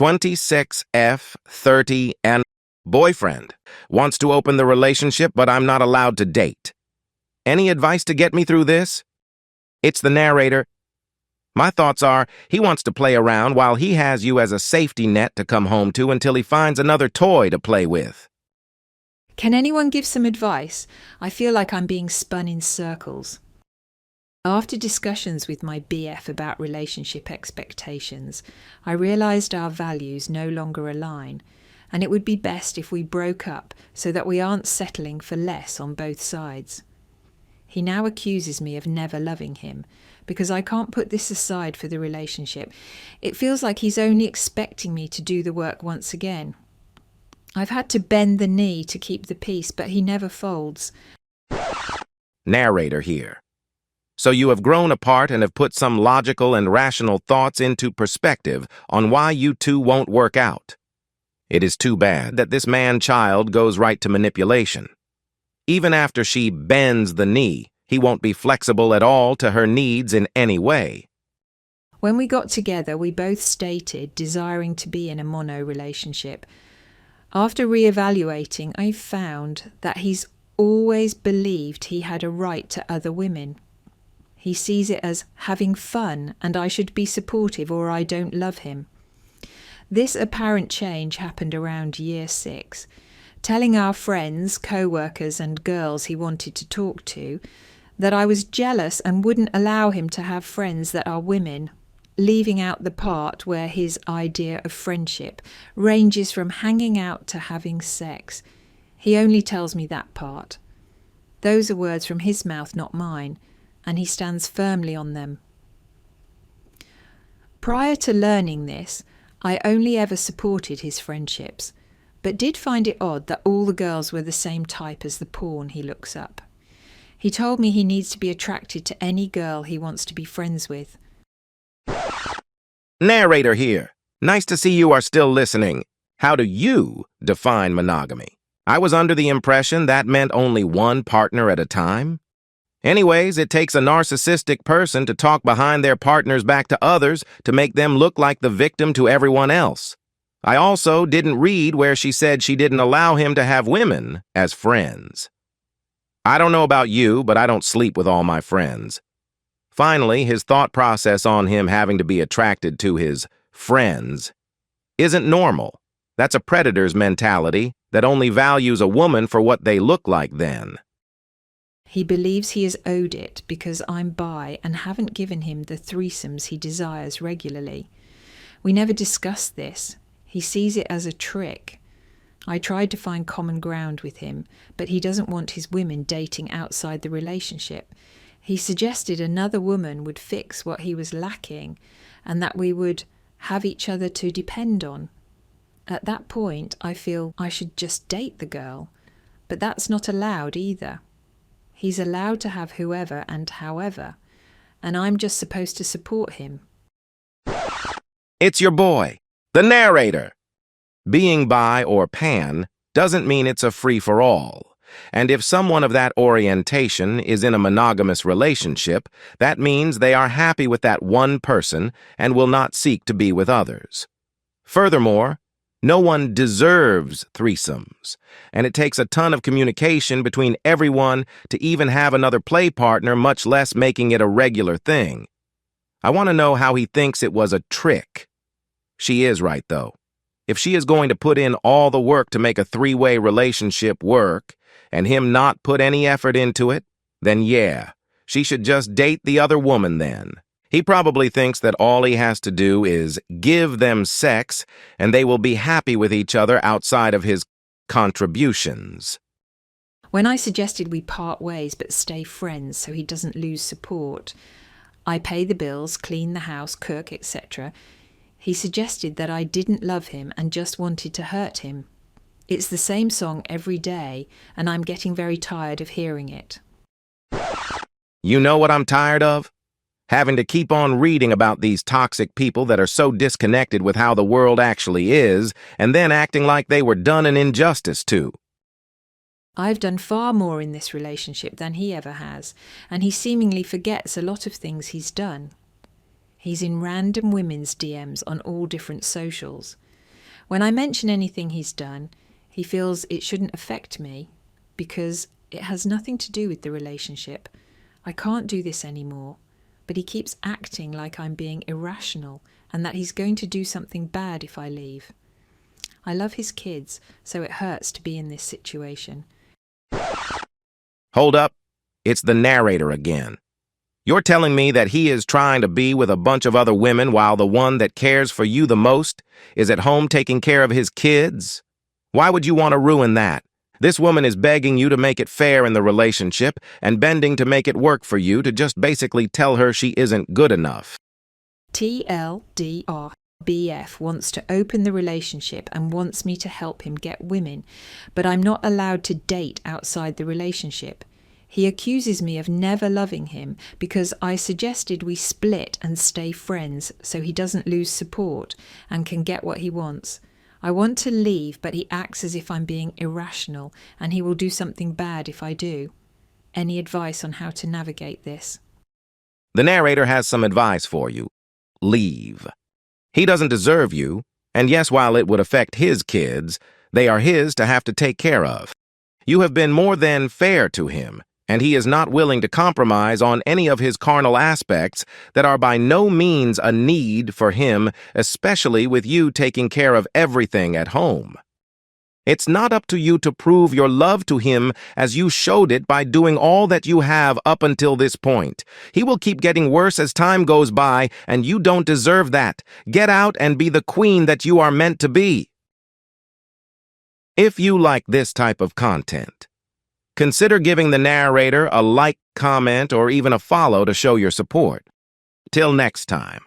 26F30 and boyfriend wants to open the relationship, but I'm not allowed to date. Any advice to get me through this? It's the narrator. My thoughts are, he wants to play around while he has you as a safety net to come home to until he finds another toy to play with. Can anyone give some advice? I feel like I'm being spun in circles. After discussions with my BF about relationship expectations, I realised our values no longer align, and it would be best if we broke up so that we aren't settling for less on both sides. He now accuses me of never loving him, because I can't put this aside for the relationship. It feels like he's only expecting me to do the work once again. I've had to bend the knee to keep the peace, but he never folds. Narrator here. So you have grown apart and have put some logical and rational thoughts into perspective on why you two won't work out. It is too bad that this man-child goes right to manipulation. Even after she bends the knee, he won't be flexible at all to her needs in any way. When we got together, we both stated desiring to be in a mono relationship. After re-evaluating, I found that he's always believed he had a right to other women. He sees it as having fun and I should be supportive or I don't love him. This apparent change happened around year 6. Telling our friends, co-workers and girls he wanted to talk to that I was jealous and wouldn't allow him to have friends that are women, leaving out the part where his idea of friendship ranges from hanging out to having sex. He only tells me that part. Those are words from his mouth, not mine, and he stands firmly on them. Prior to learning this, I only ever supported his friendships, but did find it odd that all the girls were the same type as the porn he looks up. He told me he needs to be attracted to any girl he wants to be friends with. Narrator here. Nice to see you are still listening. How do you define monogamy? I was under the impression that meant only one partner at a time. Anyways, it takes a narcissistic person to talk behind their partner's back to others to make them look like the victim to everyone else. I also didn't read where she said she didn't allow him to have women as friends. I don't know about you, but I don't sleep with all my friends. Finally, his thought process on him having to be attracted to his friends isn't normal. That's a predator's mentality that only values a woman for what they look like then. He believes he is owed it because I'm bi and haven't given him the threesomes he desires regularly. We never discussed this. He sees it as a trick. I tried to find common ground with him, but he doesn't want his women dating outside the relationship. He suggested another woman would fix what he was lacking and that we would have each other to depend on. At that point, I feel I should just date the girl, but that's not allowed either. He's allowed to have whoever and however, and I'm just supposed to support him. It's your boy, the narrator. Being bi or pan doesn't mean it's a free-for-all. And if someone of that orientation is in a monogamous relationship, that means they are happy with that one person and will not seek to be with others. Furthermore, no one deserves threesomes, and it takes a ton of communication between everyone to even have another play partner, much less making it a regular thing. I want to know how he thinks it was a trick. She is right, though. If she is going to put in all the work to make a three-way relationship work, and him not put any effort into it, then yeah, she should just date the other woman then. He probably thinks that all he has to do is give them sex, and they will be happy with each other outside of his contributions. When I suggested we part ways but stay friends so he doesn't lose support, I pay the bills, clean the house, cook, etc., he suggested that I didn't love him and just wanted to hurt him. It's the same song every day, and I'm getting very tired of hearing it. You know what I'm tired of? Having to keep on reading about these toxic people that are so disconnected with how the world actually is, and then acting like they were done an injustice to. I've done far more in this relationship than he ever has, and he seemingly forgets a lot of things he's done. He's in random women's DMs on all different socials. When I mention anything he's done, he feels it shouldn't affect me because it has nothing to do with the relationship. I can't do this anymore. But he keeps acting like I'm being irrational and that he's going to do something bad if I leave. I love his kids, so it hurts to be in this situation. Hold up. It's the narrator again. You're telling me that he is trying to be with a bunch of other women while the one that cares for you the most is at home taking care of his kids? Why would you want to ruin that? This woman is begging you to make it fair in the relationship and bending to make it work for you to just basically tell her she isn't good enough. TLDRBF wants to open the relationship and wants me to help him get women, but I'm not allowed to date outside the relationship. He accuses me of never loving him because I suggested we split and stay friends so he doesn't lose support and can get what he wants. I want to leave, but he acts as if I'm being irrational and he will do something bad if I do. Any advice on how to navigate this? The narrator has some advice for you. Leave. He doesn't deserve you, and yes, while it would affect his kids, they are his to have to take care of. You have been more than fair to him, and he is not willing to compromise on any of his carnal aspects that are by no means a need for him, especially with you taking care of everything at home. It's not up to you to prove your love to him as you showed it by doing all that you have up until this point. He will keep getting worse as time goes by, and you don't deserve that. Get out and be the queen that you are meant to be. If you like this type of content, consider giving the narrator a like, comment, or even a follow to show your support. Till next time.